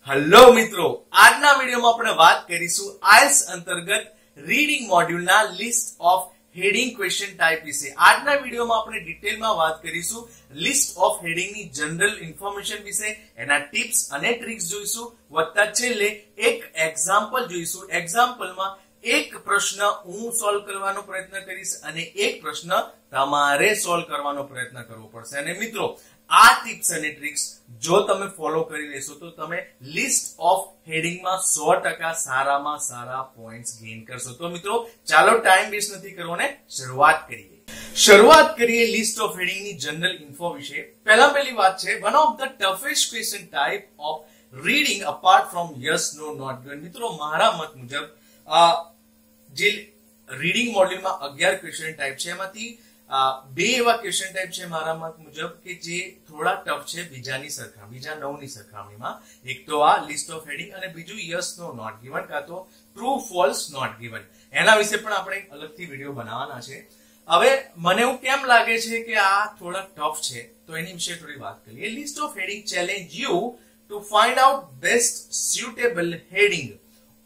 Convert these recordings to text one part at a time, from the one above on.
Hello मित्रों, આજના વિડિયોમાં આપણે વાત કરીશું આઇલ્સ અંતર્ગત રીડિંગ મોડ્યુલના list of heading question type વિશે। આજના વિડિયોમાં આપણે ડિટેલમાં વાત કરીશું લિસ્ટ ઓફ હેડિંગની જનરલ ઇન્ફોર્મેશન વિશે, એના ટિપ્સ અને ટ્રિક્સ જોઈશું, વત્તા છેલ્લે એક એક્ઝામ્પલ જોઈશું। એક્ઝામ્પલમાં એક પ્રશ્ન હું સોલ્વ કરવાનો પ્રયત્ન કરીશ અને એક પ્રશ્ન તમારે સોલ્વ કરવાનો પ્રયત્ન કરવો પડશે। અને મિત્રો, આ ટિપ્સ અને ટ્રિક્સ જો તમે ફોલો કરી લેશો તો તમે લિસ્ટ ઓફ હેડિંગ માં 100% સારામાં સારા પોઈન્ટ્સ ગેઇન કરશો। તો મિત્રો, ચાલો ટાઈમ વેસ્ટ નથી કરવો ને શરૂઆત કરીએ લિસ્ટ ઓફ હેડિંગ ની જનરલ ઇન્ફો વિશે। પહેલી વાત છે, one of the toughest question type of reading apart from yes no not given. મિત્રો, મારા મત મુજબ જે રીડિંગ મોડ્યુલમાં 11 ક્વેશ્ચન ટાઈપ છે, એમાંથી બે એવા ક્વેશ્ચન ટાઈપ છે મારા મત મુજબ કે જે થોડા ટફ છે બીજા 9 ની સરખામણીમાં। એક તો આ લિસ્ટ ઓફ હેડિંગ અને બીજું યસ નો નોટ ગિવન કાં તો ટ્રુ ફોલ્સ નોટ ગિવન। એના વિશે પણ આપણે અલગથી વિડિયો બનાવવાના છે। હવે મને એવું કેમ લાગે છે કે આ થોડા ટફ છે, તો એની વિશે થોડી વાત કરીએ। List of heading challenge you to find out best suitable heading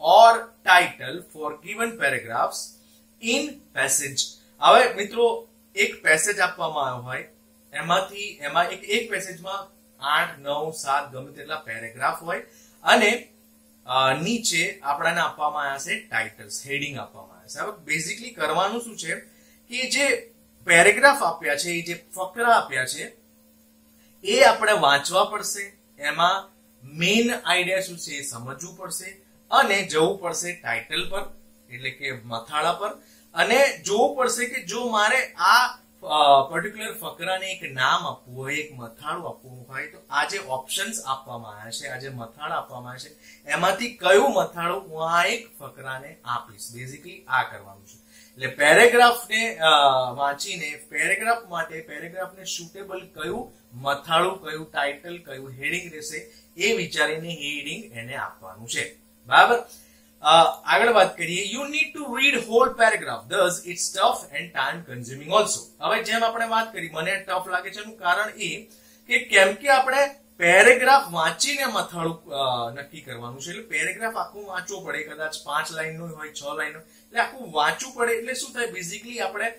or title for given paragraphs in passage। હવે મિત્રો, એક પેસેજ આપવામાં આવ્યો હોય, એમાં એક પેસેજમાં 8 9 7 ગમે તેટલા પેરેગ્રાફ હોય અને નીચે આપણને આપવામાં આવ્યા છે ટાઇટલ્સ, હેડિંગ આપવામાં આવ્યા છે। હવે બેઝિકલી કરવાનું શું છે કે જે પેરેગ્રાફ આપ્યા છે, જે ફકરા આપ્યા છે, એ આપણે વાંચવા પડશે, એમાં મેઇન આઈડિયા શું છે એ સમજવું પડશે અને જવું પડશે ટાઇટલ પર, એટલે કે મથાળા પર, અને જોવું પડશે કે જો મારે આ પર્ટિક્યુલર ફકરાને એક નામ આપવું હોય, એક મથાળું આપવું હોય, તો આ જે ઓપ્શન્સ આપવામાં આવ્યા છે, આ જે મથાળા આપવામાં આવ્યા છે, એમાંથી કયું મથાળું હું આ એક ફકરાને આપીશ। બેઝિકલી આ કરવાનું છે। એટલે પેરેગ્રાફને વાંચીને પેરેગ્રાફને સુટેબલ કયું મથાળું, કયું ટાઇટલ, કયું હેડિંગ રહેશે એ વિચારીને હેડિંગ એને આપવાનું છે, બરાબર। આગળ વાત કરીએ, you need to read whole paragraph, thus it's tough and time consuming also। હવે જેમ આપણે વાત કરી, મને ટફ લાગે છે એનું કારણ એ કે કેમ કે આપણે પેરેગ્રાફ વાંચીને મથાળું નક્કી કરવાનું છે। એટલે પેરેગ્રાફ આખું વાંચવું પડે, કદાચ 5 લાઈનનું હોય, 6 લાઈનનું, એટલે આખું વાંચવું પડે। એટલે શું થાય, બેઝિકલી આપણે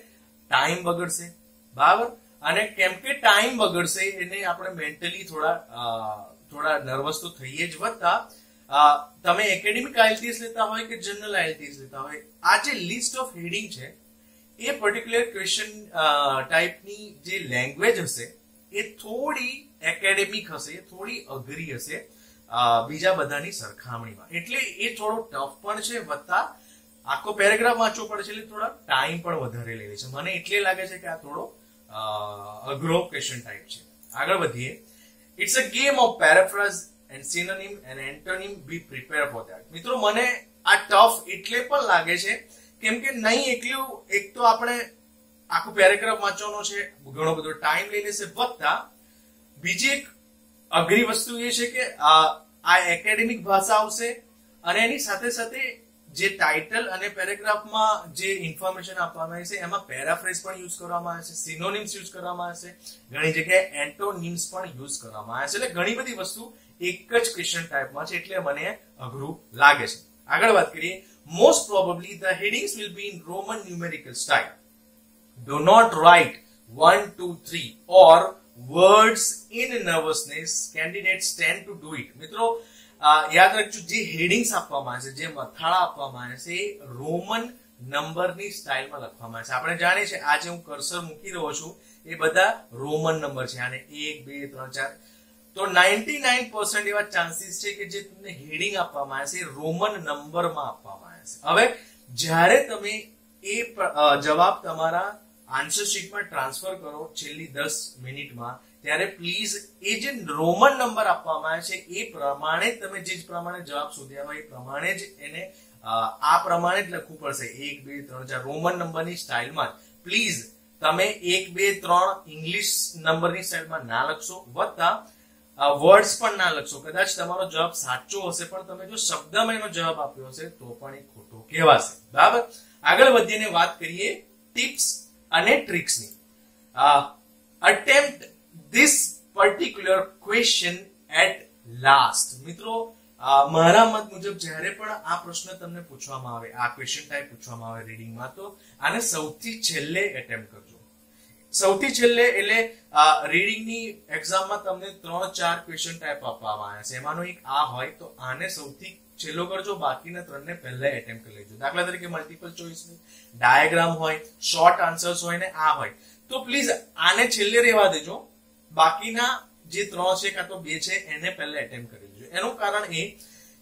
ટાઈમ બગડશે, બરાબર। અને કેમ કે ટાઈમ બગડશે એને આપણે મેન્ટલી થોડા નર્વસ તો થઈએ જ, વત્તા તમે એકેડેમિક આઈએલટીએસ લેતા હોય કે જનરલ આઈએલટીએસ લેતા હોય, આ જે લિસ્ટ ઓફ હેડિંગ છે એ પર્ટિક્યુલર ક્વેશ્ચન ટાઈપની જે લેંગ્વેજ હશે એ થોડી એકેડેમિક હશે, થોડી અઘરી હશે બીજા બધાની સરખામણીમાં। એટલે એ થોડો ટફ પણ છે, વત્તા આખો પેરેગ્રાફ વાંચવો પડે છે, એટલે થોડા ટાઈમ પણ વધારે લે છે। મને એટલે લાગે છે કે આ થોડો અઘરો ક્વેશ્ચન ટાઈપ છે। આગળ વધીએ, it's a game of paraphrase and synonym and antonym, be prepared for that। મિત્રો, મને આ ટફ એટલે પણ લાગે છે કેમ કે નહીં એકલું, એક તો આપણે આખું પેરેગ્રાફ વાંચવાનો છે, ઘણો બધો ટાઈમ લઈ લેશે, વત્તા બીજી એક અઘરી વસ્તુ એ છે કે આ એકેડેમિક ભાષા આવશે અને એની સાથે સાથે જે ટાઇટલ અને પેરેગ્રાફમાં જે ઇન્ફોર્મેશન આપવામાં આવે છે એમાં પેરાફ્રેઝ પણ યુઝ કરવામાં આવે છે, સિનોનિમ્સ યુઝ કરવામાં આવે છે, ઘણી જગ્યાએ એન્ટોનિમ્સ પણ યુઝ કરવામાં આવે છે। એટલે ઘણી બધી વસ્તુ એક જ ક્વેશ્ચન ટાઈપમાં છે, એટલે મને અઘરું લાગે છે। આગળ વાત કરીએ, most probably the headings will be in roman numerical style, do not write 1 2 3 or words in nervousness, candidates tend to do it। મિત્રો, યાદ રાખજો, જે હેડિંગ્સ આપવામાં આવે છે, જે મથાળા આપવામાં આવે છે, એ રોમન નંબરની સ્ટાઇલમાં લખવામાં આવે છે। આપણે જાણીએ છીએ, આજે હું કર્સર મૂકી રહ્યો છું એ બધા રોમન નંબર છે, આને 1 2 3 4, તો 99% એવા ચાન્સીસ છે કે જે તમને હેડિંગ આપવામાં આવે છે એ રોમન નંબરમાં આપવામાં આવે છે। હવે જ્યારે તમે એ જવાબ તમારા આન્સર શીટમાં ટ્રાન્સફર કરો છેલ્લી 10 મિનિટમાં, ત્યારે પ્લીઝ એ જે રોમન નંબર આપવામાં આવે છે એ પ્રમાણે તમે જે પ્રમાણે જવાબ શોધ્યા હોય એ પ્રમાણે જ એને આ પ્રમાણે જ લખવું પડશે, 1 2 3 4 રોમન નંબરની સ્ટાઇલમાં। પ્લીઝ તમે 1 2 3 ઇંગ્લિશ નંબરની સ્ટાઇલમાં ના લખશો, વત્તા વર્ડ્સ પણ ના લખશો। કદાચ તમારો જવાબ સાચો હશે પણ તમે જો શબ્દમાં એનો જવાબ આપ્યો હશે તો પણ એ ખોટો કહેવાશે, બરાબર। આગળ વધીને વાત કરીએ ટિપ્સ અને ટ્રિક્સની। Attempt this particular question at last. મિત્રો, મારા મત મુજબ જ્યારે પણ આ પ્રશ્ન તમને પૂછવામાં આવે, આ ક્વેશ્ચન ટાઈપ પૂછવામાં આવે રીડિંગમાં, તો આને સૌથી છેલ્લે એટેમ્પ્ટ કરજો. સૌથી છેલ્લે એટલે રીડિંગની એક્ઝામમાં તમને 3-4 ક્વેશ્ચન ટાઈપ આપવામાં આવ્યા છે, એમાંનો એક આ હોય તો આને સૌથી છેલ્લો કરજો, બાકીના 3 ને પહેલા એટેમ્પ્ટ કરી લેજો. દાખલા તરીકે મલ્ટિપલ ચોઇસ ડાયાગ્રામ હોય, શોર્ટ આન્સર્સ હોય ને આ હોય, તો પ્લીઝ આને છેલ્લે રહેવા દેજો. બાકીના જે 3 છે કાં તો 2 છે એને પહેલા એટેમ્પ્ટ કરી લેજો. એનું કારણ એ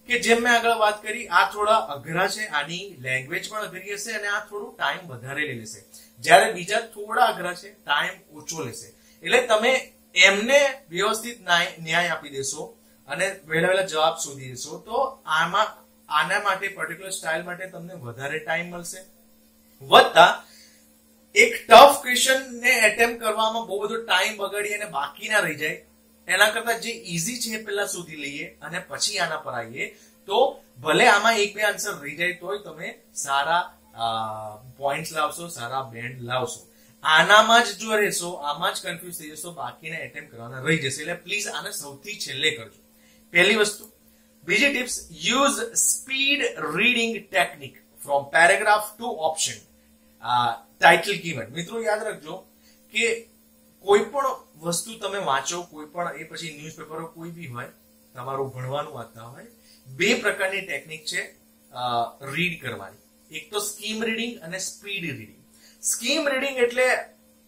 કે જેમ મેં આગળ વાત કરી, આ થોડા અઘરા છે, આની લેંગ્વેજ પણ અઘરી હશે અને આ થોડું ટાઈમ વધારે લઈ લેશે, જ્યારે બીજા થોડા અઘરા છે, ટાઈમ ઓછો લેશે. એટલે તમે એમને વ્યવસ્થિત ન્યાય આપી દેશો અને વહેલા જવાબ શોધી દેશો તો આના માટે પર્ટિક્યુલર સ્ટાઇલ માટે તમને વધારે ટાઈમ મળશે. વત્તા એક ટફ ક્વેશ્ચન ને એટેમ્પ્ટ કરવામાં બહુ બધો ટાઈમ બગાડી અને બાકી ના રહી જાય, એના કરતા જે ઈઝી છે પહેલા શોધી લઈએ અને પછી આના પર આવીએ, તો ભલે આમાં 1-2 આન્સર રહી જાય તોય તમે સારા પોઈન્ટ્સ લાવશો, સારા બેન્ડ લાવશો. આનામાં જ જો રહેશો, આમાં જ કન્ફ્યુઝ થઈ જશો, બાકીના એટેમ્પ્ટ કરવાના રહી જશે. એટલે પ્લીઝ આને સૌથી છેલ્લે કરજો, પહેલી વસ્તુ. બીજી tips, use speed reading technique from paragraph to option title keyword. મિત્રો યાદ રાખજો કે કોઈ પણ વસ્તુ તમે વાંચો, કોઈ પણ, એ પછી ન્યૂઝપેપરો કોઈ બી હોય, તમારું ભણવાનું વાંચતા હોય, 2 પ્રકારની ટેકનિક છે રીડ કરવાની. એક તો સ્કીમ રીડિંગ અને સ્પીડ રીડિંગ. સ્કીમ રીડિંગ એટલે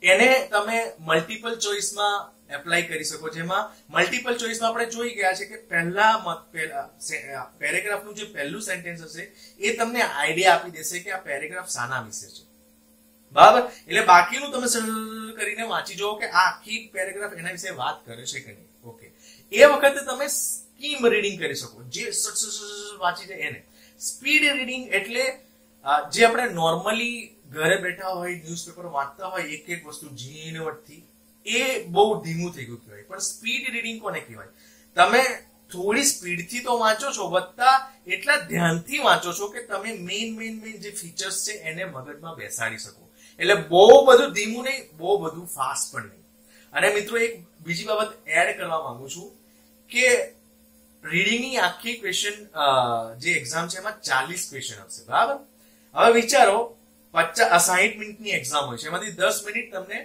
એને તમે મલ્ટિપલ ચોઇસમાં એપ્લાય કરી શકો. જેમાં મલ્ટિપલ ચોઇસમાં આપણે જોઈ ગયા છે કે પહેલા પેરેગ્રાફનું જે પહેલું સેન્ટેન્સ હશે એ તમને આઈડિયા આપી દેશે કે આ પેરેગ્રાફ શાના વિશે છે, બરાબર. એટલે બાકીનું તમે સરળ કરીને વાંચી જુઓ કે આ આખી પેરેગ્રાફ એના વિશે વાત કરે છે કે નહીં. ઓકે, એ વખતે તમે સ્કીમ રીડિંગ કરી શકો, જે વાંચી જાય એને. સ્પીડ રીડિંગ એટલે જે આપણે નોર્મલી ઘરે બેઠા હોય, ન્યૂઝપેપર વાંચતા હોય, એક એક વસ્તુ ઝીણવટથી, એ બહુ ધીમું થઈ ગયું કહેવાય. પણ સ્પીડ રીડિંગ કોને કહેવાય? તમે થોડી સ્પીડથી તો વાંચો છો, વત્તા એટલા ધ્યાનથી વાંચો છો કે તમે મેઇન જે ફીચર્સ છે એને મગજમાં બેસાડી શકો. એટલે બહુ બધું ધીમું નહીં, બહુ બધું ફાસ્ટ પણ નહીં. અને મિત્રો એક બીજી બાબત એડ કરવા માંગુ છું કે રીડિંગની આખી ક્વેશ્ચન જે એક્ઝામ છે એમાં 40 ક્વેશ્ચન આવશે, બરાબર. હવે વિચારો 60 મિનિટની એક્ઝામ હોય છે, એમાંથી 10 મિનિટ તમને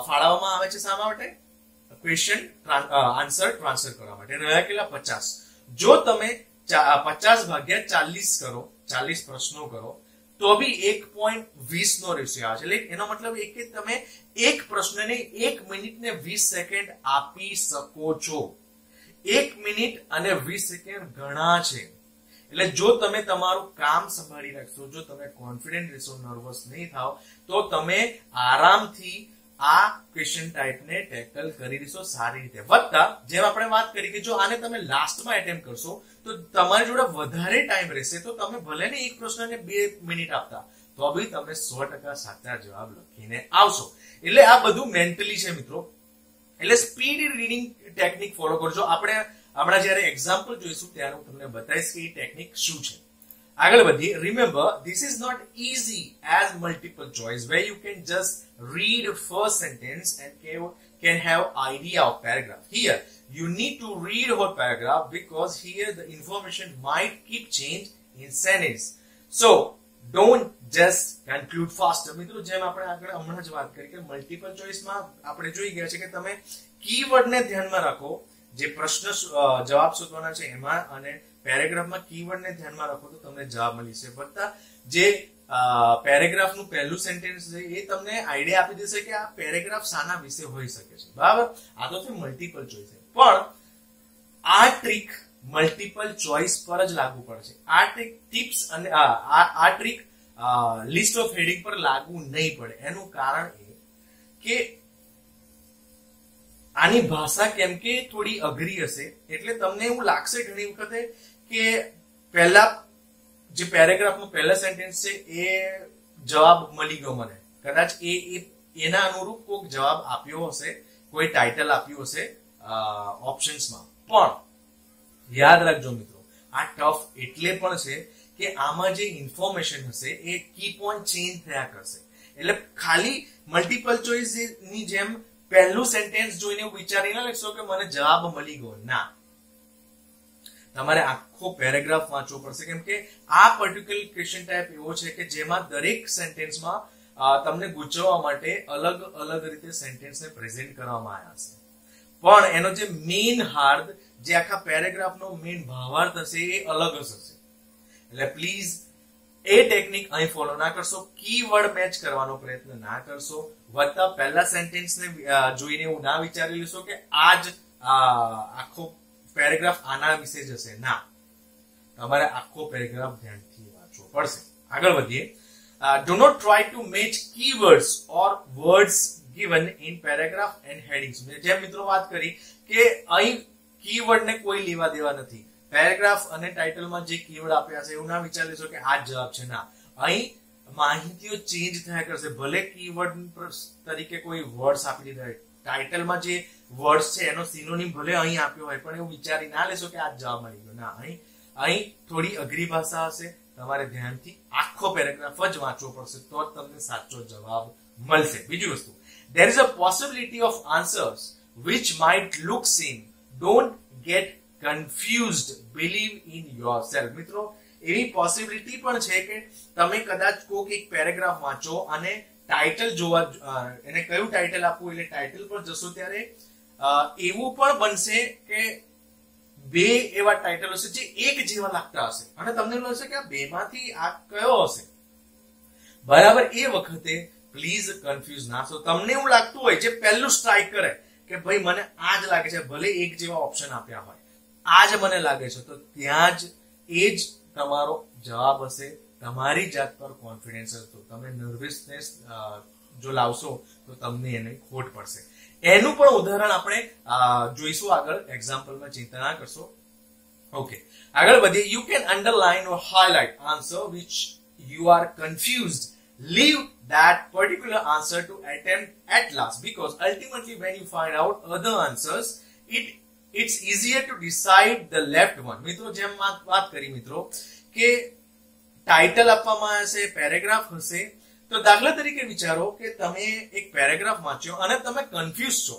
ફાળવવામાં આવે છે શા માટે? ક્વેશ્ચન આન્સર ટ્રાન્સફર કરવા માટે. રહ્યા કેટલા? 50. જો તમે 50 ભાગ્યા 40 કરો, 40 પ્રશ્નો કરો, તો બી 1.20 નો રેશિયો આવે છે. એટલે એનો મતલબ એ કે તમે એક પ્રશ્નને 1 મિનિટ ને 20 સેકન્ડ આપી શકો છો. 1 મિનિટ અને 20 સેકન્ડ ઘણા છે. એટલે જો તમે તમારું કામ સંભાળી રાખશો, જો તમે કોન્ફિડન્ટ રહેશો, નર્વસ નહીં થાવ, તો તમે આરામથી આ ક્વેશ્ચન ટાઈપને ટેકલ કરી દેશો સારી રીતે. વત્તા જેમ આપણે વાત કરી કે જો આને તમે લાસ્ટમાં એટેમ્પ્ટ કરશો તો તમારી જોડે વધારે ટાઈમ રહેશે, તો તમે ભલે ને એક પ્રશ્નને 2 મિનિટ આપતા, તો બી તમે 100% સાચા જવાબ લખીને આવશો. એટલે આ બધું મેન્ટલી છે મિત્રો. એટલે સ્પીડ રીડિંગ ટેકનિક ફોલો કરજો. આપણે હમણાં જયારે એક્ઝામ્પલ જોઈશું ત્યારે હું તમને બતાવીશ કે એ ટેકનિક શું છે. આગળ વધીએ. Remember, this is not easy as multiple choice where you can just read first sentence and can have idea of paragraph. Here, you need to read whole paragraph because here the information might keep change in sentence. So, don't just conclude faster. મિત્રો જેમ આપણે આગળ હમણાં જ વાત કરી કે multiple ચોઇસમાં આપણે જોઈ ગયા છે કે તમે કીવર્ડને ધ્યાનમાં રાખો, જે પ્રશ્ન જવાબ શોધવાના છે એમાં, અને પેરેગ્રાફમાં કીવર્ડને ધ્યાનમાં રાખો તો તમને જવાબ મળી જશે. વત્તા જે પેરેગ્રાફનું પહેલું સેન્ટેન્સ છે એ તમને આઈડિયા આપી દેશે કે આ પેરેગ્રાફ શાના વિશે હોઈ શકે છે, બરાબર. આ તો મલ્ટિપલ ચોઇસ છે, પણ આ ટ્રીક મલ્ટિપલ ચોઇસ પર જ લાગુ પડશે. આ ટ્રીક ટિપ્સ અને આ ટ્રીક લિસ્ટ ઓફ હેડિંગ પર લાગુ નહીં પડે. એનું કારણ એ કે આની ભાષા કેમ કે થોડી અઘરી હશે, એટલે તમને એવું લાગશે ઘણી વખતે કે પહેલા જે પેરેગ્રાફનું પહેલા સેન્ટેન્સ છે એ જવાબ મળી ગયો મને, કદાચ એના અનુરૂપ કોઈ જવાબ આપ્યો હશે, કોઈ ટાઇટલ આપ્યું હશે ઓપ્શન્સમાં. પણ યાદ રાખજો મિત્રો, આ ટફ એટલે પણ છે કે આમાં જે ઇન્ફોર્મેશન હશે એ કીપ ઓન ચેન્જ થયા કરશે. એટલે ખાલી મલ્ટિપલ ચોઇસ ની જેમ પહેલું સેન્ટેન્સ જોઈને વિચારી ના લખશો કે મને જવાબ મળી ગયો. ના, તમારે આખો પેરેગ્રાફ વાંચવો પડશે, કેમ કે આ પર્ટિક્યુલર ક્વેશ્ચન ટાઈપ એવો છે કે જેમાં દરેક સેન્ટેન્સમાં તમને ગૂંચવવા માટે અલગ અલગ રીતે સેન્ટેન્સને પ્રેઝન્ટ કરવામાં આવ્યા છે, પણ એનો જે મેઇન હાર્દ, જે આખા પેરેગ્રાફનો મેઇન ભાવાર્થ હશે એ અલગ જ હશે. એટલે પ્લીઝ એ ટેકનિક અહીં ફોલો ના કરશો, કીવર્ડ મેચ કરવાનો પ્રયત્ન ના કરશો, વત્તા પહેલા સેન્ટેન્સને જોઈને એવું ના વિચારી લેશો કે આજ આખો પેરેગ્રાફ આના વિશે જ હશે. ના, તમારે આખો પેરેગ્રાફ ધ્યાનથી વાંચવો પડશે. આગળ વધીએ. Do not try to match keywords or words given in paragraph and headings. જેમ મિત્રો વાત કરી કે અહીં કીવર્ડ ને કોઈ લેવા દેવા નથી. પેરેગ્રાફ અને ટાઇટલમાં જે કીવર્ડ આપ્યા છે એવું ના વિચારી લેશો કે આ જ જવાબ છે. ના, અહીં માહિતીઓ ચેન્જ થયા કરશે. ભલે કીવર્ડ તરીકે કોઈ વર્ડ્સ આપી દીધા હોય, ટાઇટલમાં જે વર્ડ્સ છે એનો સિનોનિમ ભલે અહીં આપ્યો હોય, પણ એવું વિચારી ના લેશો કે આ જ જવાબ મળી ગયો. ના, અહીં થોડી અઘરી ભાષા હશે. તમારે ધ્યાનથી આખો પેરેગ્રાફ જ વાંચવો પડશે, તો જ તમને સાચો જવાબ મળશે. બીજી વસ્તુ, there is a possibility of answers which might look same. Don't get confused. Believe in yourself. મિત્રો, એવી પોસિબિલિટી પણ છે કે તમે કદાચ કોઈક એક પેરેગ્રાફ વાંચો અને ટાઇટલ જોવા, એને કયું ટાઇટલ આપવું એટલે ટાઇટલ પર જશો ત્યારે એવું પણ બનશે કે બે એવા ટાઇટલ હશે જે એક જેવા લાગતા હશે અને તમને એવું હશે કે આ બેમાંથી આ કયો હશે. બરાબર, એ વખતે પ્લીઝ કન્ફ્યુઝ ના થો. તમને એવું લાગતું હોય, જે પહેલું સ્ટ્રાઇક કરે કે ભાઈ મને આ જ લાગે છે, ભલે એક જેવા ઓપ્શન આપ્યા હોય, આ જ મને લાગે છે, તો ત્યાં જ એ જ તમારો જવાબ હશે. તમારી જાત પર કોન્ફિડન્સ હશે. તમે નર્વસનેસ જો લાવશો તો તમને એને ખોટ પડશે. એનું પણ ઉદાહરણ આપણે જોઈશું આગળ એક્ઝામ્પલમાં, ચિંતા ના કરશો. ઓકે, આગળ વધીએ. You can underline or highlight answer which you are confused. Leave that particular answer to attempt at last, because ultimately when you find out other answers, it's easier to decide the left one. મિત્રો, જેમ વાત કરી મિત્રો કે title આપવામાં હશે, paragraph હશે, તો દાખલા તરીકે વિચારો કે તમે એક પેરેગ્રાફ વાંચ્યો અને તમે કન્ફ્યુઝ છો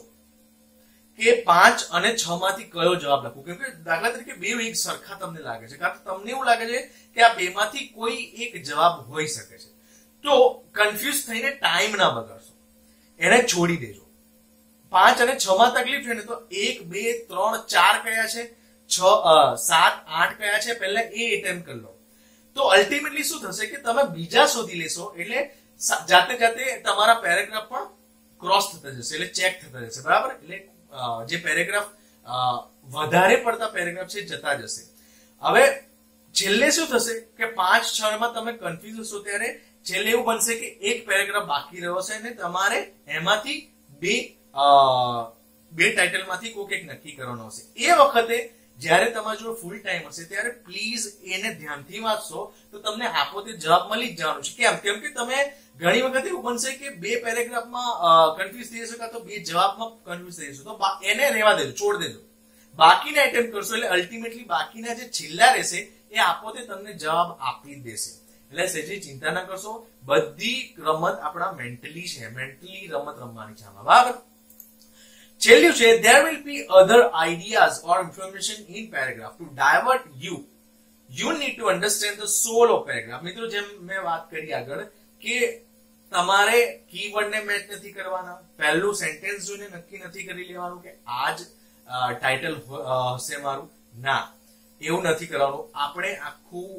કે 5 અને 6 માંથી કયો જવાબ લખું, કેમ કે દાખલા તરીકે બે એક સરખા તમને લાગે છે, કાં તો તમને એવું લાગે છે કે આ બેમાંથી કોઈ એક જવાબ હોઈ શકે છે. તો કન્ફ્યુઝ થઈને ટાઈમ ના બગાડશો, એને છોડી દેજો. 5 અને 6 માં તકલીફ છે ને, તો 1 2 3 4 કયા છે, 6 7 8 કયા છે, પહેલા એ એટેમ્પ કરી લો. તો અલ્ટિમેટલી શું થશે કે તમે બીજા શોધી લેશો, એટલે જાતે જાતે તમારા પેરેગ્રાફ પણ ક્રોસ થતા જશે, એટલે ચેક થતા જશે. બરાબર, એટલે જે પેરેગ્રાફ વધારે પડતા પેરેગ્રાફ છે જતા જશે. હવે છેલ્લે શું થશે કે 5 6 માં તમે કન્ફ્યુઝ હશો ત્યારે છેલ્લે એવું બનશે કે એક પેરેગ્રાફ બાકી રહ્યો છે અને તમારે એમાંથી બે ટાઇટલમાંથી કોઈક એક નક્કી કરવાનો હશે. એ વખતે જ્યારે તમારા જોડે ફૂલ ટાઈમ હશે ત્યારે પ્લીઝ એને ધ્યાનથી વાંચશો તો તમને આપોતે જવાબ મળી જ જવાનો છે. કેમ કે તમે ઘણી વખત એવું બનશે કે બે પેરેગ્રાફમાં કન્ફ્યુઝ થઈ જશો, કાં તો બે જવાબમાં કન્ફ્યુઝ થઈ જશો, તો એને રહેવા દેજો, છોડ દેજો. બાકીના એટેમ્પ કરશો એટલે અલ્ટિમેટલી બાકીના જે છેલ્લા રહેશે એ આપોતે તમને જવાબ આપી જ દેશે. એટલે સેજી ચિંતા ના કરશો, બધી રમત આપણા મેન્ટલી છે, મેન્ટલી રમત રમવાની છે આમાં. બરાબર, છેલ્લું છે, there will be other ideas or information in paragraph to divert you need to understand the soul of paragraph. મિત્રો, જેમ મેં વાત કરી આગળ કે તમારે કીવર્ડ ને મેચ નથી કરવાના, પહેલું સેન્ટેન્સ જોઈને નક્કી નથી કરી લેવાનું કે આ જ ટાઇટલ હશે મારું. ના, એવું નથી કરવાનું. આપણે આખું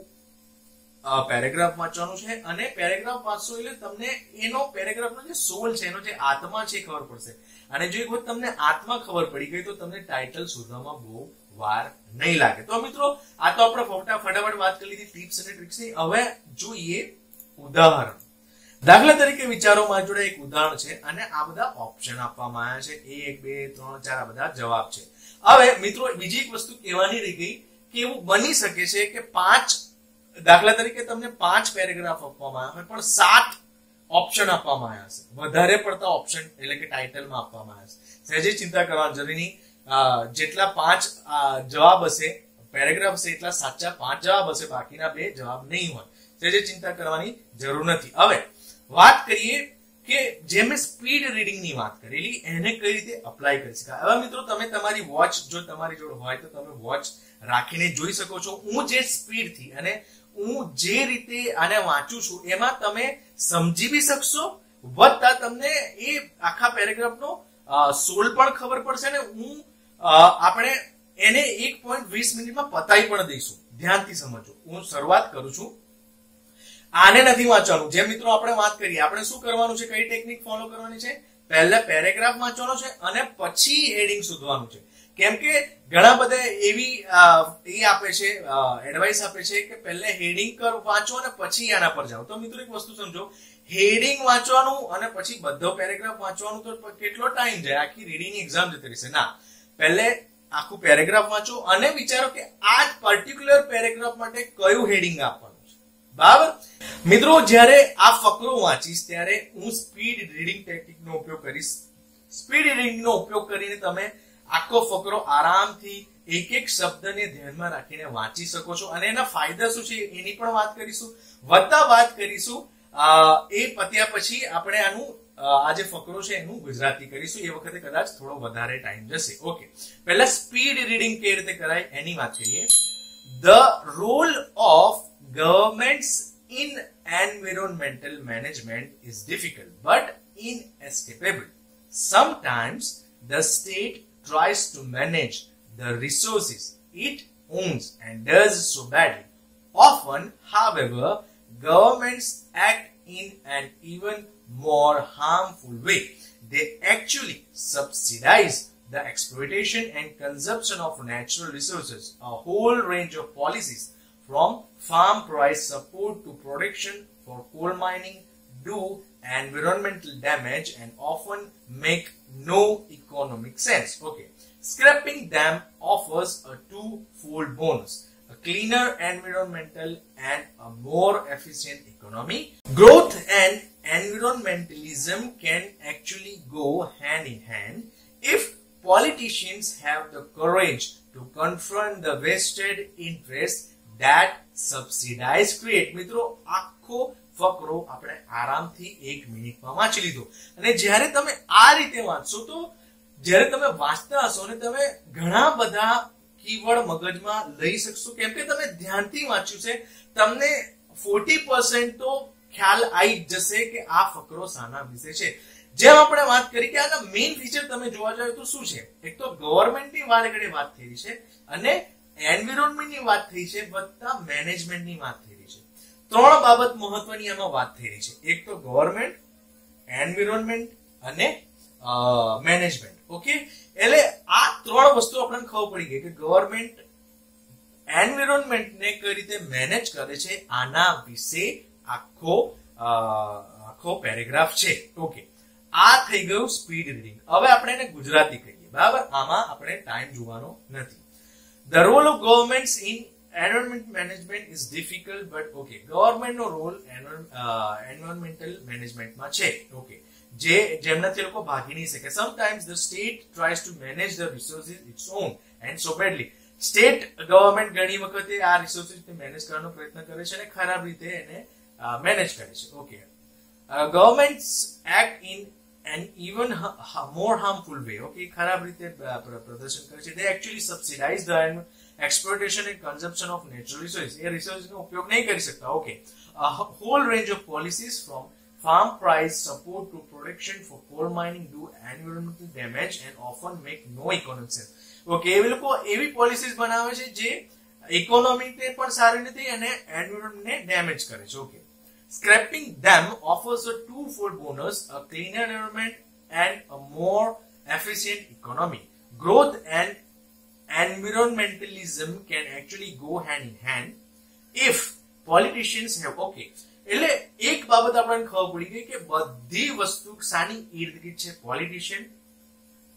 પેરેગ્રાફ વાંચવાનું છે અને પેરેગ્રાફ વાંચશો એટલે તમને એનો પેરેગ્રાફનો જે સોલ છે, એનો જે આત્મા છે ખબર પડશે. અને જો એક વખત તમને આત્મા ખબર પડી ગઈ તો તમને ટાઇટલ શોધવામાં બહુ વાર નહીં લાગે. તો મિત્રો, આ તો આપણે ફટાફટ વાત કરી લીધી ટિપ્સ અને ટ્રિક્સની. હવે જોઈએ ઉદાહરણ. દાખલા તરીકે વિચારો, મારી જોડે એક ઉદાહરણ છે અને આ બધા ઓપ્શન આપવામાં આવ્યા છે, 1 2 3 4 આ બધા જવાબ છે. હવે મિત્રો, બીજી એક વસ્તુ કહેવાની રહી ગઈ કે એવું બની શકે છે કે 5 દાખલા તરીકે તમને 5 પેરેગ્રાફ આપવામાં આવ્યા હોય પણ 7 ઓપ્શન આપવામાં આવ્યા છે. વધારે પડતા ઓપ્શન એટલે કે ટાઇટલમાં આપવામાં આવ્યા છે. સહેજે ચિંતા કરવાની જરૂર નહીં. જેટલા 5 જવાબ હશે, પેરેગ્રાફ હશે, એટલા સાચા 5 જવાબ હશે, બાકીના 2 જવાબ નહીં હોય. સહેજે ચિંતા કરવાની જરૂર નથી. હવે વાત કરીએ કે જે મેં સ્પીડ રીડિંગ ની વાત કરેલી એને કઈ રીતે અપ્લાય કરી શકાય. હવે મિત્રો, તમે તમારી વોચ જો તમારી જોડે હોય તો તમે વોચ રાખીને જોઈ શકો છો. હું જે સ્પીડ થી અને હું જે રીતે આને વાંચું છું એમાં તમે સમજી બી શકશો, વધતા તમને એ આખા પેરેગ્રાફનો સોલ પણ ખબર પડશે ને આપણે એને 1.20 મિનિટમાં પતાવી પણ દઈશું. ધ્યાનથી સમજો. હું શરૂઆત કરું છું. આને નથી વાંચવાનું. જે મિત્રો આપણે વાત કરીએ, આપણે શું કરવાનું છે, કઈ ટેકનિક ફોલો કરવાની છે? પહેલા પેરેગ્રાફ વાંચવાનો છે અને પછી હેડિંગ શોધવાનું છે. કેમ કે ઘણા બધા એવી એ આપે છે, એડવાઇસ આપે છે કે પહેલા હેડિંગ વાંચો અને પછી આના પર જાઓ. તો મિત્રો એક વસ્તુ સમજો, હેડિંગ વાંચવાનું અને પછી બધો પેરેગ્રાફ વાંચવાનું તો કેટલો ટાઈમ જાય, આખી રીડિંગ એક્ઝામ જતી રહેશે. ના, પહેલે આખું પેરેગ્રાફ વાંચો અને વિચારો કે આ પર્ટિક્યુલર પેરેગ્રાફ માટે કયું હેડિંગ આપવાનું છે. બરાબર મિત્રો, જ્યારે આ ફકરો વાંચીશ ત્યારે હું સ્પીડ રીડિંગ ટેકનિકનો ઉપયોગ કરીશ. સ્પીડ રીડિંગનો ઉપયોગ કરીને તમે આખો ફકરો આરામથી એક એક શબ્દને ધ્યાનમાં રાખીને વાંચી શકો છો અને એના ફાયદા શું છે એની પણ વાત કરીશું, વધતા વાત કરીશું. એ પત્યા પછી આપણે આનું આ જે ફકરો છે એનું ગુજરાતી કરીશું. એ વખતે કદાચ થોડો વધારે ટાઈમ જશે. ઓકે, પહેલા સ્પીડ રીડિંગ કેવી રીતે કરાય એની વાત કરીએ. The role of governments in environmental management is difficult but inescapable. Sometimes the state tries to manage the resources it owns and does so badly. Often, however, governments act in an even more harmful way. They actually subsidize the exploitation and consumption of natural resources. A whole range of policies from farm price support to protection for coal mining do environmental damage and often make no economic sense. Okay, scrapping them offers a two-fold bonus: a cleaner environmental and a more efficient economy. Growth and environmentalism can actually go hand in hand if politicians have the courage to confront the vested interests that subsidize create. મિત્રો, આખો ફકરો આપણે આરામથી 1 મિનિટમાં વાંચી લીધો. અને જ્યારે તમે આ રીતે વાંચશો તો જ્યારે તમે વાંચતા હશો ને તમે ઘણા બધા કીવર્ડ મગજમાં લઈ શકશો. કેમ કે તમે ધ્યાનથી વાંચ્યું છે, તમને 40% તો ખ્યાલ આવી જશે કે આ ફકરો શાના વિશે છે. જેમ આપણે વાત કરી કે આના મેઇન ફીચર તમે જોવા જાવ તો શું છે? એક તો ગવર્મેન્ટની વારે વાત થઈ છે અને એન્વિરોન્મેન્ટની વાત થઈ છે, વત્તા મેનેજમેન્ટની વાત થઈ રહી છે. 3 બાબત મહત્વની આમાં વાત થઈ રહી છે. એક તો ગવર્મેન્ટ, એન્વિરોન્મેન્ટ અને મેનેજમેન્ટ. ઓકે, એટલે આ 3 વસ્તુ આપણને ખબર પડી ગઈ કે ગવર્મેન્ટ એન્વિરોન્મેન્ટને કઈ રીતે મેનેજ કરે છે. આના વિશે આખો પેરેગ્રાફ છે. ઓકે, આ થઈ ગયું સ્પીડ રીડિંગ. હવે આપણે એને ગુજરાતી કહીએ. બરાબર, આમાં આપણે ટાઈમ જોવાનો નથી. The role of governments in environment management is difficult but okay. Government નો રોલ environmental management માં છે. Okay, જેમનાથી લોકો ભાગી નહીં શકે. Sometimes the state tries to manage the resources its own and so badly. State government ઘણી વખતે આ resources ને મેનેજ કરવાનો પ્રયત્ન કરે છે અને ખરાબ રીતે એને મેનેજ કરે છે. Okay, governments act in an even more harmful way. Okay, ખરાબ રીતે પ્રદર્શન કરે છે. They actually subsidize the exploitation and consumption of natural resources. A resources નો ઉપયોગ નહીં કરી શકતા. Okay, a whole range of policies from farm price support to protection for coal mining do environmental damage and often make no economic sense. Okay, એ લોકો એવી policies બનાવે છે જે ઇકોનોમીને પણ સારી નથી અને એન્વાયરમેન્ટને ડેમેજ કરે છે. Okay, scrapping them offers a two-fold bonus: a cleaner environment and a more efficient economy. Growth and environmentalism can actually go hand in hand if politicians have. Okay, એટલે એક બાબત આપણને ખબર પડી ગઈ કે બધી વસ્તુ સાની ઈર્દ-ગીર્દ છે: politician,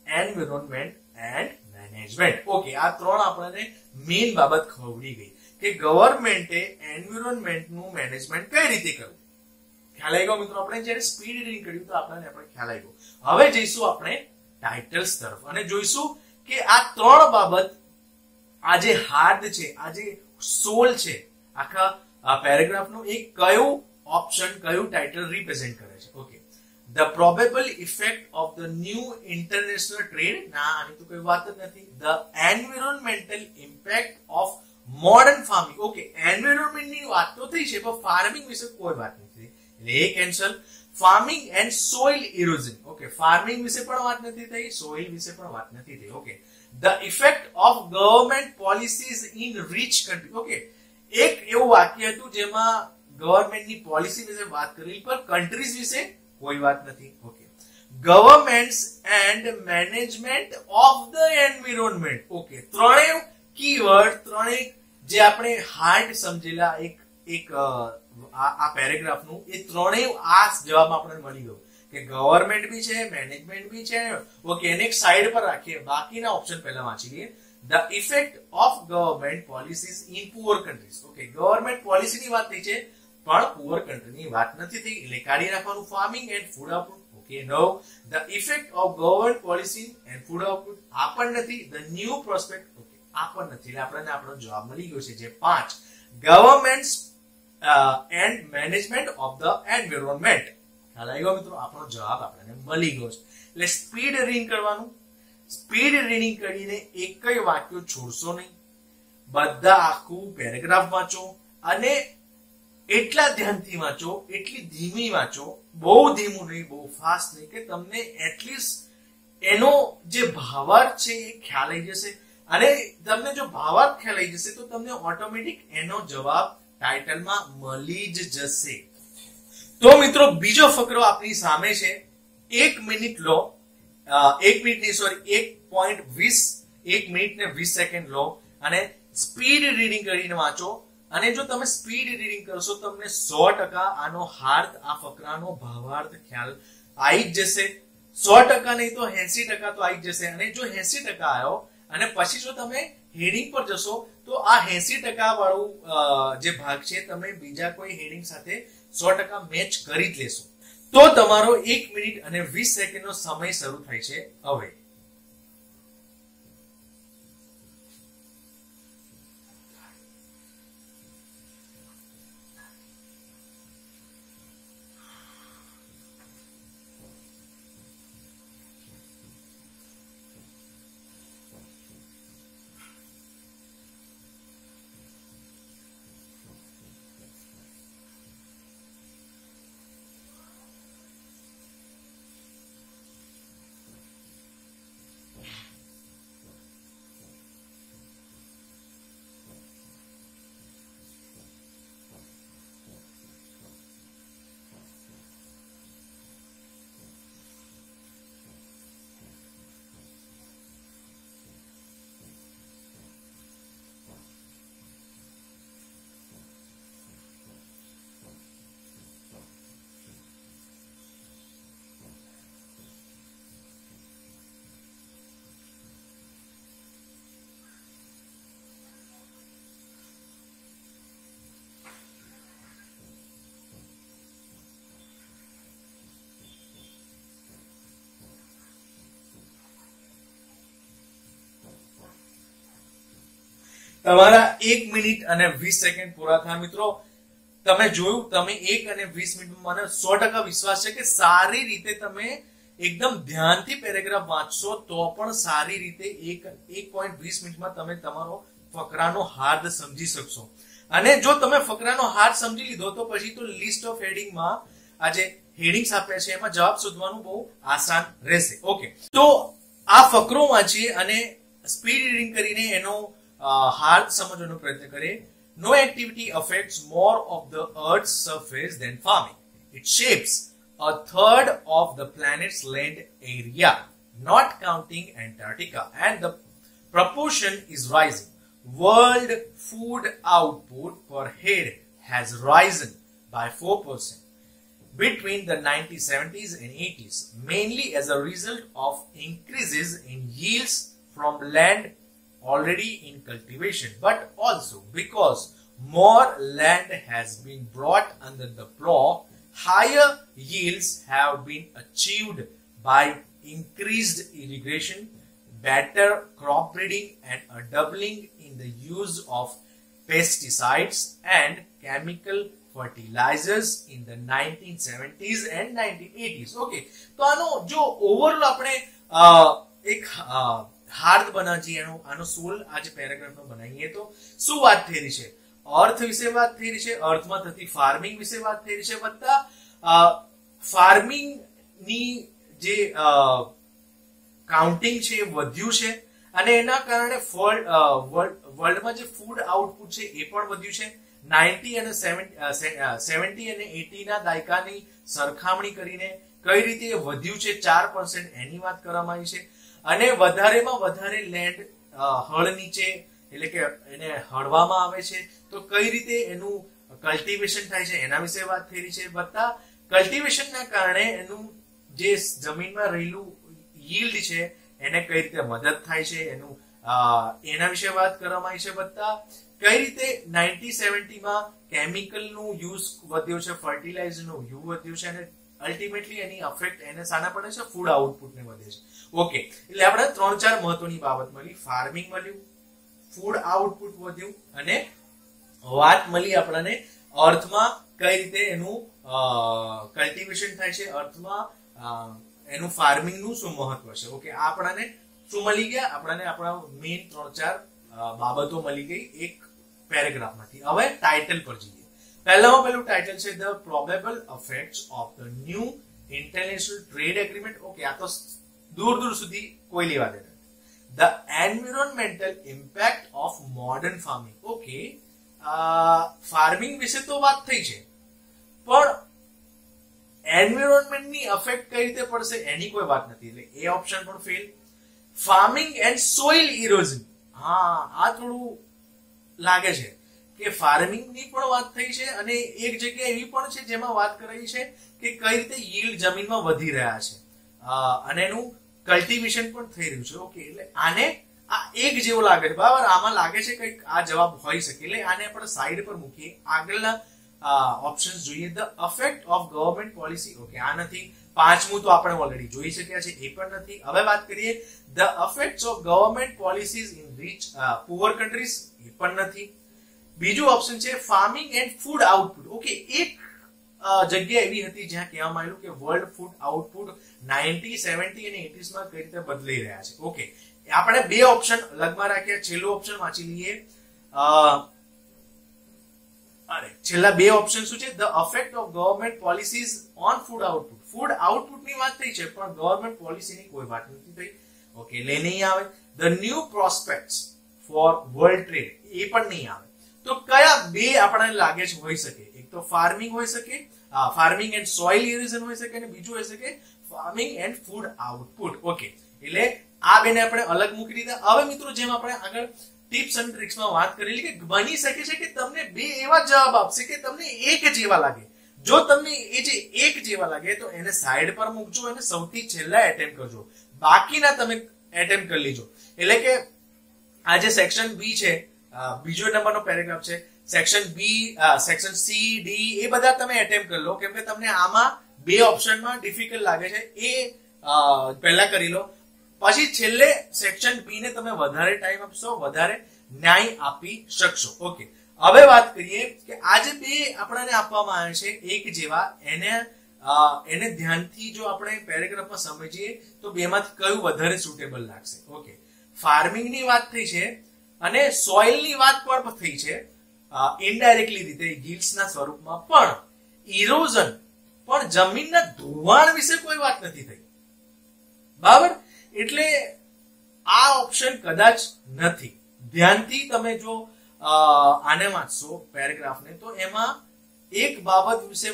environment and management. Okay, આ 3 આપણને મેઇન બાબત ખબર પડી ગઈ કે ગવર્મેન્ટે એન્વિરોન્મેન્ટનું મેનેજમેન્ટ કઈ રીતે કરવું. ખ્યાલ આવી ગયો મિત્રો? આપણે જ્યારે સ્પીડ રીડિંગ કર્યું તો આપણે ખ્યાલ આવી ગયો. હવે જઈશું આપણે ટાઇટલ્સ તરફ અને જોઈશું કે આ 3 બાબત, આ જે હાર્દ છે, આ જે સોલ છે આખા પેરેગ્રાફનું, એ કયું ઓપ્શન, કયું ટાઇટલ રિપ્રેઝેન્ટ કરે છે. Okay, The probable effect of the new international trade, ના આની તો કોઈ વાત જ નથી. The environmental impact of modern farming. Okay, environment ની વાત તો થઈ છે પણ ફાર્મિંગ વિશે કોઈ વાત નથી, એટલે એ cancel. Farming and soil erosion. Okay, farming વિશે પણ વાત નથી થઈ, સોઇલ વિશે પણ વાત નથી થઈ. Okay, the effect of government policies in rich country. Okay, એક એવું વાક્ય હતું જેમાં ગવર્મેન્ટની પોલિસી વિશે વાત કરેલી પણ કન્ટ્રીઝ વિશે કોઈ વાત નથી. Okay, governments and management of the environment. Okay, ત્રણેય કીવર્ડ, ત્રણેય જે આપણે હાર્ડ સમજેલા એક આ પેરેગ્રાફ નું, એ ત્રણેય આ જવાબ આપણને મળી ગયો કે ગવર્મેન્ટ બી છે, મેનેજમેન્ટ બી છે. ઓકે, એને એક સાઈડ પર રાખીએ, બાકીના ઓપ્શન પહેલા વાંચી લઈએ. The effect of government policies in poor countries. Okay, government policy ની વાત થઈ છે પણ પુઅર કન્ટ્રી ની વાત નથી થઈ, એટલે કાઢી નાખવાનું farming and food output. Okay, no. The effect of government policy and food output આ પણ નથી. The new prospect. ઓકે, આ પણ નથી, એટલે આપણને આપણો જવાબ મળી ગયો છે જે 5, governments and management of the environment. ખ્યાલ આવી ગયો મિત્રો, આપણો જવાબ આપણને મળી ગયો છે. એટલે સ્પીડ રીડિંગ કરવાનું. સ્પીડ રીડિંગ કરીને એકય વાક્ય છોડશો નહીં, બધા આખું પેરેગ્રાફ વાંચો અને એટલા ધ્યાનથી વાંચો, એટલી ધીમી વાંચો, બહુ ધીમું નહીં, બહુ ફાસ્ટ નહીં, કે તમને એટલીસ્ટ એનો જે ભાવાર્થ છે એ ખ્યાલ આવી જશે. અને તમને જો ભાવાર્થ ખ્યાલ આવી જશે તો તમને ઓટોમેટિક એનો જવાબ ટાઇટલમાં મળી જ જશે. તો મિત્રો બીજો ફકરો આપણી સામે છે. 1 મિનિટ લો, 1 મિનિટ નહીં, સોરી 1 મિનિટ ને 20 સેકન્ડ લો અને સ્પીડ રીડિંગ કરીને વાંચો. અને જો તમે સ્પીડ રીડિંગ કરશો તમને 100% આનો હાર્થ, આ ફકરાનો ભાવાર્થ ખ્યાલ આવી જ જશે. 100% નહીં તો 80% તો આવી જ જશે. અને જો 80% આવ્યો અને પછી જો તમે હેડિંગ પર જશો તો આ 80% વાળું જે ભાગ છે તમે બીજા કોઈ હેડિંગ સાથે 100% મેચ કરી જ લેશો. તો તમારો 1 મિનિટ અને 20 સેકન્ડનો સમય શરૂ થાય છે હવે. તમારા 1 મિનિટ અને 20 સેકન્ડ પૂરા થયા મિત્રો. તમે જોયું, તમે 1 અને 20 મિનિટમાં મને 100% વિશ્વાસ છે કે સારી રીતે તમે એકદમ ધ્યાનથી પેરેગ્રાફ વાંચશો તો પણ સારી રીતે 1.20 મિનિટમાં તમે તમારો ફકરાનો હાર્દ સમજી શકશો. અને જો તમે ફકરાનો હાર્દ સમજી લીધો તો પછી તો લિસ્ટ ઓફ હેડિંગમાં આ જે હેડિંગ્સ આપ્યા છે એમાં જવાબ શોધવાનું બહુ આસાન રહેશે. ઓકે, તો આ ફકરો વાંચીએ અને સ્પીડ રીડિંગ કરીને એનો હાર્દ સમજવાનો પ્રયત્ન કરીએ. No activity affects more of the Earth's surface than farming. It shapes a third of the planet's land area, not counting Antarctica, and the proportion is rising. World food output per head has risen by 4% between the 1970s and 80s, mainly as a result of increases in yields from land already in cultivation, but also because more land has been brought under the plow. Higher yields have been achieved by increased irrigation, better crop breeding, and a doubling in the use of pesticides and chemical fertilizers in the 1970s and 1980s. Okay, તો આનો જો overall આપણે એક હાર્દ બનાવી આનો સોલ આજે પેરેગ્રાફમાં બનાવીએ તો શું વાત થઈ રહી છે? અર્થ વિશે વાત થઈ રહી છે, અર્થમાં થતી ફાર્મિંગ વિશે વાત થઈ રહી છે, વત્તા ફાર્મિંગ ની જે કાઉન્ટિંગ છે એ વધ્યું છે અને એના કારણે વર્લ્ડમાં જે ફૂડ આઉટપુટ છે એ પણ વધ્યું છે. 90 અને 70 અને 80 ના દાયકાની સરખામણી કરીને કઈ રીતે વધ્યું છે 4% એની વાત કરવામાં આવી છે. અને વધારેમાં વધારે લેન્ડ હળ નીચે એટલે કે એને હળવામાં આવે છે તો કઈ રીતે એનું કલ્ટિવેશન થાય છે એના વિશે વાત થઈ રહી છે. વત્તા કલ્ટિવેશનના કારણે એનું જે જમીનમાં રહેલું yield છે એને કઈ રીતે મદદ થાય છે એનું એના વિશે વાત કરવામાં આવી છે. વત્તા કઈ રીતે 1970 માં કેમિકલ નું યુઝ વધ્યો છે, ફર્ટિલાઇઝર નું યુઝ વધ્યો છે અને અલ્ટિમેટલી એની અફેક્ટ એને સાના પડે છે? ફૂડ આઉટપુટ ને વધે છે. ઓકે, એટલે આપણે 3-4 મહત્વની બાબત મળી. ફાર્મિંગ મળ્યું, ફૂડ આઉટપુટ વધ્યું અને વાત મળી આપણને અર્થમાં કઈ રીતે એનું કલ્ટિવેશન થાય છે, અર્થમાં એનું ફાર્મિંગ નું શું મહત્વ છે. ઓકે, આપણને શું મળી ગયા? આપણને આપણા મેઇન 3-4 બાબતો મળી ગઈ એક પેરેગ્રાફમાંથી. હવે ટાઇટલ પર જઈએ. પહેલામાં પહેલું ટાઇટલ છે the probable effects of the new international trade agreement. Okay, આ તો દૂર દૂર સુધી કોઈ લેવા દે નથી. The environmental impact of modern farming. Okay, farming વિશે તો વાત થઈ છે પણ એન્વાયરમેન્ટની અફેક્ટ કઈ રીતે પડશે એની કોઈ વાત નથી, એટલે એ ઓપ્શન પણ fail. Farming and soil erosion. હા, આ થોડું લાગે છે કે ફાર્મિંગ ની પણ વાત થઈ છે અને એક જગ્યા એવી પણ છે જેમાં વાત કરાઈ છે કે કઈ રીતે yield જમીનમાં વધી રહ્યા છે અને એનું કલ્ટિવેશન પણ થઈ રહ્યું છે. ઓકે, એટલે આને આ એક જેવો લાગે છે, બરાબર? આમાં લાગે છે કંઈક આ જવાબ હોઈ શકે, એટલે આને આપણે સાઈડ પર મૂકીએ. આગળના ઓપ્શન્સ જોઈએ. The affect of government policy. Okay, આ નથી. પાંચમું તો આપણે ઓલરેડી જોઈ શક્યા છે, એ પણ નથી. હવે વાત કરીએ the affects of government policies in rich poor countries. એ પણ નથી. બીજું ઓપ્શન છે farming and food output. Okay, એક જગ્યા એવી હતી જ્યાં કહેવામાં આવ્યું કે વર્લ્ડ ફૂડ આઉટપુટ 90, 70 અને 80s માં કઈ રીતે બદલાઈ રહ્યા છે. ઓકે, આપણે બે ઓપ્શન અલગમાં રાખ્યા. છેલ્લો ઓપ્શન વાંચી લઈએ. છેલ્લા બે ઓપ્શન શું છે? The affect of government policies on food output. Food output ની વાત થઈ છે પણ ગવર્મેન્ટ પોલિસીની કોઈ વાત નથી થઈ. ઓકે, એટલે નહીં આવે. The new prospects for world trade. એ પણ નહીં આવે. તો કયા બે આપણને લાગે છે હોઈ શકે? એક તો ફાર્મિંગ હોઈ શકે, ફાર્મિંગ એન્ડ સોઇલ ઇરોઝન હોઈ શકે અને બીજું હોઈ શકે farming and food output. Okay, એટલે આ બેને આપણે અલગ મૂકી દીધા. હવે મિત્રો, જેમ આપણે આગળ ટિપ્સ એન્ડ ટ્રિક્સમાં વાત કરેલી કે બની શકે છે કે તમને બે એવા જવાબ આપશે કે તમને એક જેવા લાગે. જો તમને એ જે એક જેવા લાગે તો એને સાઈડ પર મૂકજો અને સૌથી છેલ્લા એટેમ્પ્ટ કરજો. બાકીના તમે એટેમ્પ્ટ કરી લેજો. એટલે કે આ જે સેક્શન બી છે, બીજો નંબરનો પેરેગ્રાફ છે, section B, section C, D, એ બધા તમે એટેમ્પ્ટ કરી લો, કેમ કે તમને આમાં બે ઓપ્શનમાં ડિફિકલ્ટ લાગે છે. એ પહેલા કરી લો, પછી છેલ્લે સેક્શન બી ને તમે વધારે ટાઈમ આપશો, વધારે ન્યાય આપી શકશો. ઓકે, હવે વાત કરીએ કે આ જે બે આપણને આપવામાં આવે છે એક જેવા, એને ધ્યાનથી જો આપણે પેરેગ્રાફમાં સમજીએ તો બેમાંથી કયું વધારે સુટેબલ લાગશે. ઓકે, ફાર્મિંગ ની વાત થઈ છે અને સોઇલ ની વાત પણ થઈ છે ઇનડાયરેક્ટલી રીતે yieldsના સ્વરૂપમાં, પણ ઇરોઝન પણ જમીનના ધોવાણ વિશે કોઈ વાત નથી થઈ, બરાબર? એટલે આ ઓપ્શન કદાચ નથી. ધ્યાનથી તમે જો આને વાંચશો પેરેગ્રાફને તો એમાં એક બાબત વિશે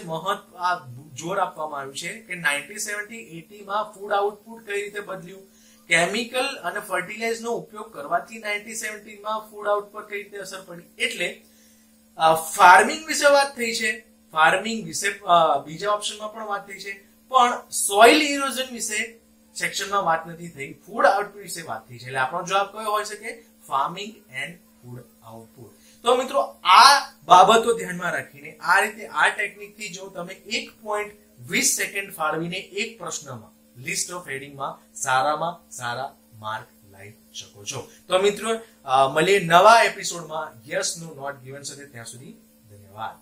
જોર આપવામાં આવ્યું છે કે 1970, 80 માં ફૂડ આઉટપુટ કઈ રીતે બદલ્યું, કેમિકલ અને ફર્ટિલાઇઝર નો ઉપયોગ કરવાથી 1970 માં ફૂડ આઉટ પર કઈ રીતે અસર પડી. એટલે ફાર્મિંગ વિશે વાત થઈ છે, ફાર્મિંગ વિશે બીજા ઓપ્શનમાં પણ વાત થઈ છે, પણ સોઇલ ઇરોઝન વિશે સેક્શનમાં વાત નથી થઈ, ફૂડ આઉટપુટ વિશે વાત થઈ છે. એટલે આપણો જવાબ કયો હોઈ શકે? Farming and food output. તો મિત્રો, આ બાબતો ધ્યાનમાં રાખીને આ રીતે આ ટેકનિકથી જો તમે 1.20 સેકન્ડ ફાળવીને એક પ્રશ્નમાં લિસ્ટ ઓફ હેડિંગમાં સારામાં સારા માર્ક લાવી શકો છો. તો મિત્રો, મળીએ નવા એપિસોડમાં યસ નો નોટ ગિવન સાથે. ત્યાં સુધી ધન્યવાદ.